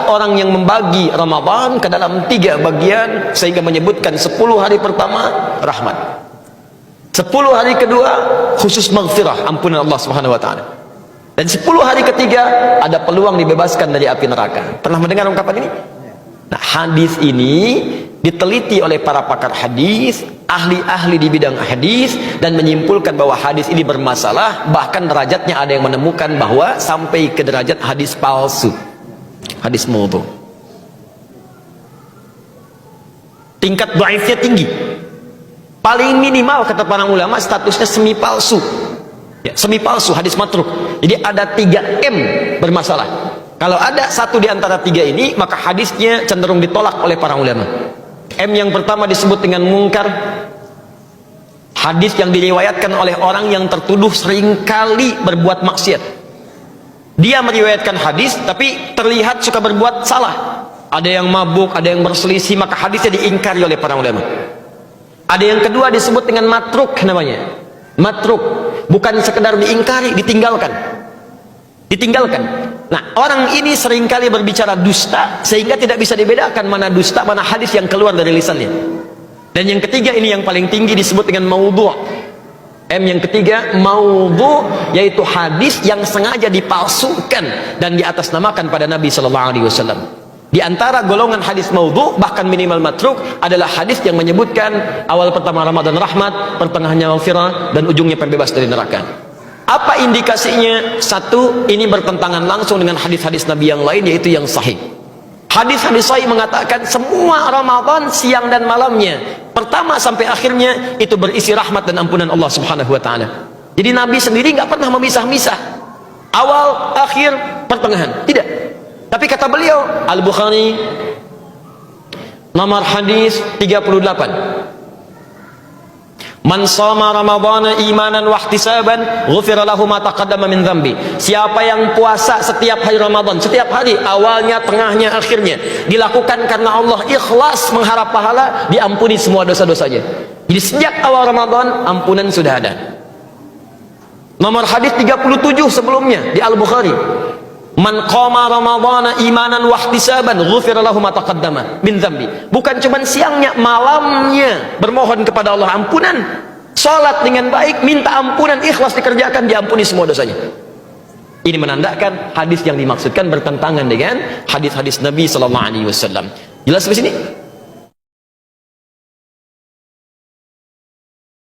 orang yang membagi Ramadan ke dalam 3 bagian, sehingga menyebutkan 10 hari pertama rahmat, 10 hari kedua khusus maghfirah, ampunan Allah Subhanahu wa taala, dan 10 hari ketiga ada peluang dibebaskan dari api neraka. Pernah mendengar ungkapan ini? Nah, hadis ini diteliti oleh para pakar hadis, ahli-ahli di bidang hadis, dan menyimpulkan bahwa hadis ini bermasalah. Bahkan derajatnya ada yang menemukan bahwa sampai ke derajat hadis palsu, hadis maudhu. Tingkat dhaifnya tinggi. Paling minimal kata para ulama statusnya semi palsu. Ya, semi palsu, hadis matruk. Jadi ada 3M bermasalah. Kalau ada satu di antara 3 ini, maka hadisnya cenderung ditolak oleh para ulama. M yang pertama disebut dengan mungkar, hadis yang diriwayatkan oleh orang yang tertuduh seringkali berbuat maksiat. Dia meriwayatkan hadis tapi terlihat suka berbuat salah, ada yang mabuk, ada yang berselisih, maka hadisnya diingkari oleh para ulama. Ada yang kedua disebut dengan matruk, namanya matruk, bukan sekedar diingkari, ditinggalkan. Nah, orang ini seringkali berbicara dusta sehingga tidak bisa dibedakan mana dusta, mana hadis yang keluar dari lisannya. Dan yang ketiga ini yang paling tinggi disebut dengan maudhu'. M yang ketiga maudhu', yaitu hadis yang sengaja dipalsukan dan diatasnamakan pada Nabi sallallahu alaihi wasallam. Di antara golongan hadis maudhu', bahkan minimal matruk, adalah hadis yang menyebutkan awal pertama Ramadan rahmat, pertengahannya maghfirah, dan ujungnya pembebas dari neraka. Apa indikasinya? Satu, ini bertentangan langsung dengan hadis-hadis Nabi yang lain, yaitu yang sahih. Hadis-hadis sahih mengatakan semua Ramadan siang dan malamnya, pertama sampai akhirnya, itu berisi rahmat dan ampunan Allah Subhanahu wa taala. Jadi Nabi sendiri nggak pernah memisah-misah awal, akhir, pertengahan, tidak. Tapi kata beliau, Al-Bukhari nomor hadis 38, man shoma ramadhana imanan wa ihtisaban ghufira lahu ma taqaddama min dzambi. Siapa yang puasa setiap hari Ramadan, setiap hari, awalnya, tengahnya, akhirnya, dilakukan karena Allah, ikhlas mengharap pahala, diampuni semua dosa-dosanya. Jadi sejak awal Ramadan ampunan sudah ada. Nomor hadis 37 sebelumnya di Al-Bukhari, man qama ramadhana imanan wa ihtisaban ghufira lahu ma taqaddama min dzambi. Bukan cuma siangnya, malamnya bermohon kepada Allah ampunan, salat dengan baik, minta ampunan, ikhlas dikerjakan, diampuni semua dosanya. Ini menandakan hadis yang dimaksudkan bertentangan dengan hadis-hadis Nabi sallallahu alaihi wasallam. Jelas di sini?